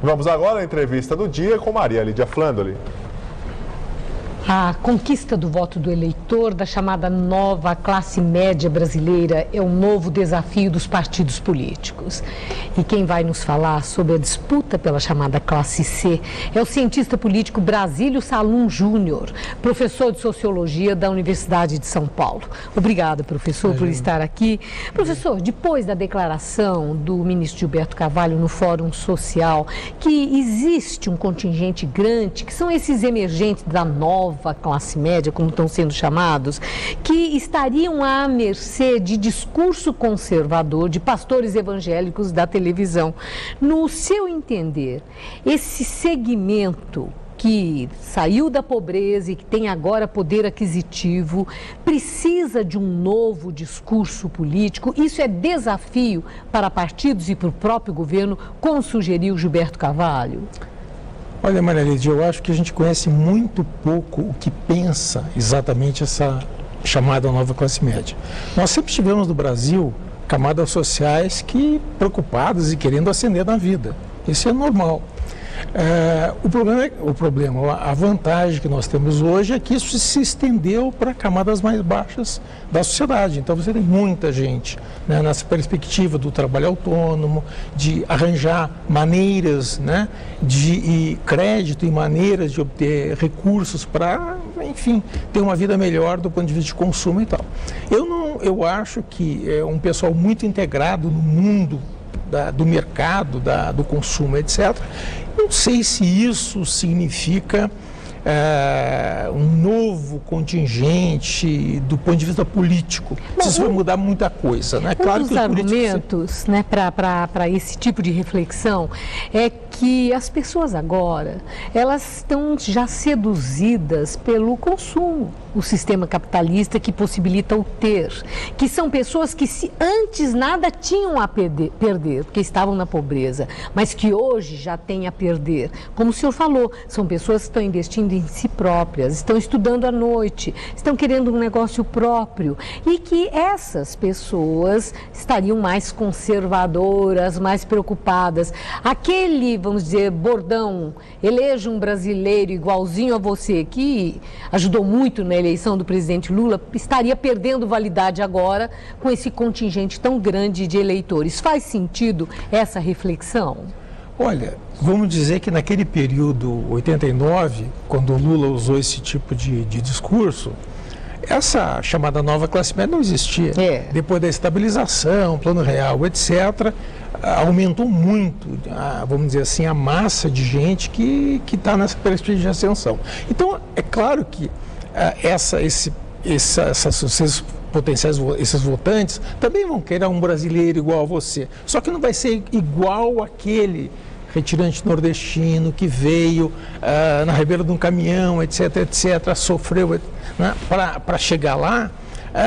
Vamos agora à entrevista do dia com Maria Lídia Flandoli. A conquista do voto do eleitor da chamada nova classe média brasileira é um novo desafio dos partidos políticos. E quem vai nos falar sobre a disputa pela chamada classe C é o cientista político Brasílio Salum Júnior, professor de Sociologia da Universidade de São Paulo. Obrigada, professor, por estar aqui. Professor, depois da declaração do ministro Gilberto Carvalho no Fórum Social, que existe um contingente grande, que são esses emergentes da nova classe média, como estão sendo chamados, que estariam à mercê de discurso conservador de pastores evangélicos da televisão. No seu entender, esse segmento que saiu da pobreza e que tem agora poder aquisitivo, precisa de um novo discurso político? Isso é desafio para partidos e para o próprio governo, como sugeriu Gilberto Carvalho? Olha, Maria Lídia, eu acho que a gente conhece muito pouco o que pensa exatamente essa chamada nova classe média. Nós sempre tivemos no Brasil camadas sociais que preocupadas e querendo ascender na vida. Isso é normal. A vantagem que nós temos hoje é que isso se estendeu para camadas mais baixas da sociedade. Então você tem muita gente, né, nessa perspectiva do trabalho autônomo, de arranjar maneiras, né, de crédito e maneiras de obter recursos para, enfim, ter uma vida melhor do ponto de vista de consumo e tal. Eu acho que é um pessoal muito integrado no mundo do mercado, do consumo, etc. Não sei se isso significa um novo contingente do ponto de vista político. Isso vai mudar muita coisa, né? Claro que os argumentos, né, para esse tipo de reflexão é que as pessoas agora, elas estão já seduzidas pelo consumo, o sistema capitalista que possibilita o ter, que são pessoas que antes nada tinham a perder, porque estavam na pobreza, mas que hoje já têm a perder. Como o senhor falou, são pessoas que estão investindo em si próprias, estão estudando à noite, estão querendo um negócio próprio, e que essas pessoas estariam mais conservadoras, mais preocupadas. Aquele, vamos dizer, bordão, eleja um brasileiro igualzinho a você, que ajudou muito na eleição do presidente Lula, estaria perdendo validade agora com esse contingente tão grande de eleitores. Faz sentido essa reflexão? Olha, vamos dizer que naquele período, 89, quando o Lula usou esse tipo de discurso, essa chamada nova classe média não existia. Depois da estabilização, plano real, etc., aumentou muito, vamos dizer assim, a massa de gente que está nessa perspectiva de ascensão. Então, é claro que esses potenciais, esses votantes também vão querer um brasileiro igual a você, só que não vai ser igual aquele retirante nordestino que veio na rabeira de um caminhão, etc, sofreu, né, para chegar lá,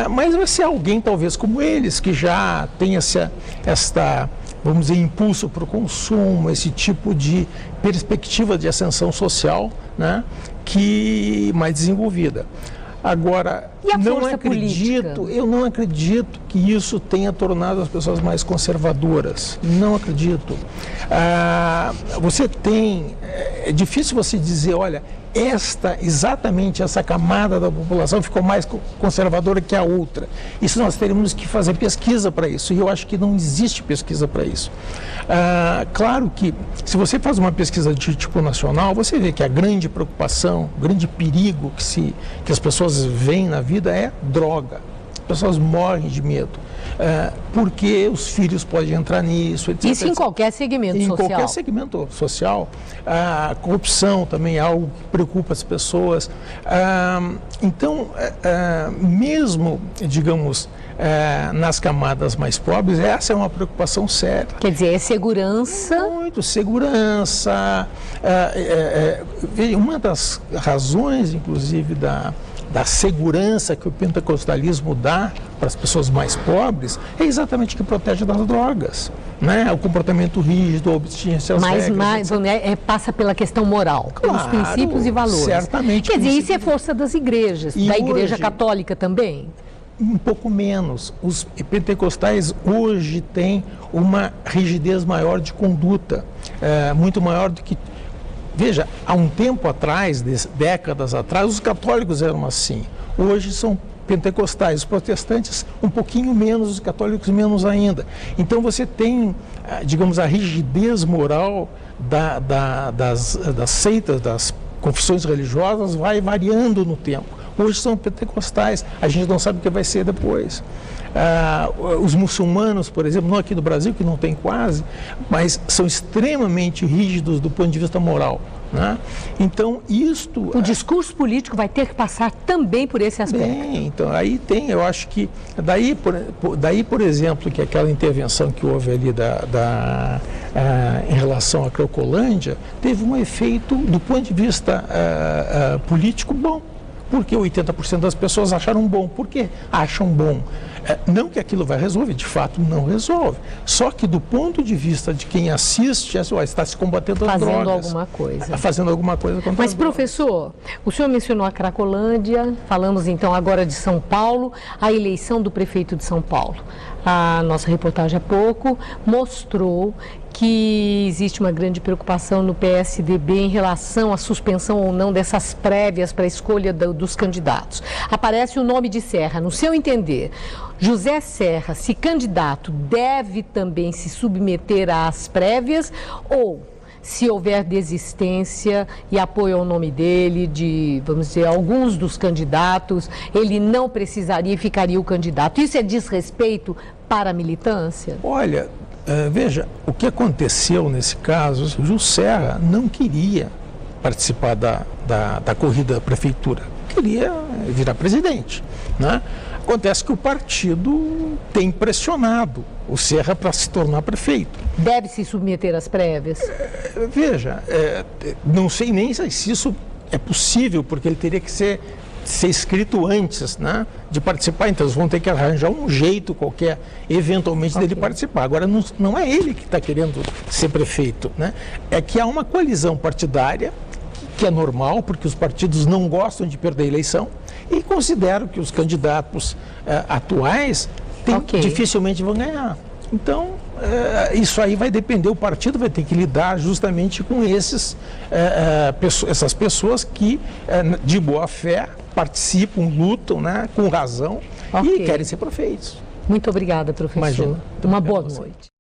mas vai ser alguém talvez como eles, que já tem esta, vamos dizer, impulso para o consumo, esse tipo de perspectiva de ascensão social, né, que mais desenvolvida. Agora, eu não acredito que isso tenha tornado as pessoas mais conservadoras. Não acredito. É difícil você dizer, olha, exatamente essa camada da população ficou mais conservadora que a outra. Isso nós teríamos que fazer pesquisa para isso, e eu acho que não existe pesquisa para isso. Claro que, se você faz uma pesquisa de tipo nacional, você vê que a grande preocupação, o grande perigo que as pessoas veem na vida é droga. As pessoas morrem de medo, porque os filhos podem entrar nisso, etc. Isso em qualquer segmento social. Em qualquer segmento social. A corrupção também é algo que preocupa as pessoas. Então, mesmo, digamos, nas camadas mais pobres, essa é uma preocupação séria. Quer dizer, é segurança? Muito, segurança. Uma das razões, inclusive, da segurança que o pentecostalismo dá para as pessoas mais pobres é exatamente que protege das drogas, né? O comportamento rígido, a obediência às regras. Passa pela questão moral, pelos princípios e valores. Certamente. Quer dizer, isso é força das igrejas, da Igreja Católica também? Um pouco menos. Os pentecostais hoje têm uma rigidez maior de conduta. muito maior do que... Veja, há um tempo atrás, décadas atrás, os católicos eram assim. Hoje são pentecostais, os protestantes um pouquinho menos, os católicos menos ainda. Então você tem, digamos, a rigidez moral das seitas, das confissões religiosas vai variando no tempo. Hoje são pentecostais, a gente não sabe o que vai ser depois. Os muçulmanos, por exemplo, não aqui do Brasil, que não tem quase, mas são extremamente rígidos do ponto de vista moral, né? Então, isto... O discurso político vai ter que passar também por esse aspecto. Bem, então, aí tem, eu acho que... Daí, por exemplo, que aquela intervenção que houve ali em relação à Cracolândia, teve um efeito, do ponto de vista político, bom. Porque 80% das pessoas acharam bom. Por que acham bom? Não que aquilo vai resolver, de fato não resolve. Só que do ponto de vista de quem assiste, está se combatendo as drogas. Fazendo alguma coisa. Fazendo alguma coisa contra Mas, as drogas. professor, o senhor mencionou a Cracolândia, falamos então agora de São Paulo, a eleição do prefeito de São Paulo. A nossa reportagem há pouco mostrou que existe uma grande preocupação no PSDB em relação à suspensão ou não dessas prévias para a escolha dos candidatos. Aparece o nome de Serra. No seu entender, José Serra, se candidato, deve também se submeter às prévias ou, se houver desistência e apoio ao nome dele, de, vamos dizer, alguns dos candidatos, ele não precisaria e ficaria o candidato? Isso é desrespeito para a militância? Olha, veja, o que aconteceu nesse caso, o Gil Serra não queria participar da corrida da prefeitura, queria virar presidente, né? Acontece que o partido tem pressionado o Serra para se tornar prefeito. Deve se submeter às prévias? Veja, não sei nem se isso é possível, porque ele teria que ser escrito antes, né, de participar. Então eles vão ter que arranjar um jeito qualquer, eventualmente, dele participar. Agora, não é ele que está querendo ser prefeito, né? É que há uma coalizão partidária, que é normal, porque os partidos não gostam de perder a eleição, e consideram que os candidatos atuais dificilmente vão ganhar. Então, isso aí vai depender, o partido vai ter que lidar justamente com essas pessoas que, de boa fé, participam, lutam, né, com razão, e querem ser prefeitos. Muito obrigada, professor. Imagina. Uma boa noite.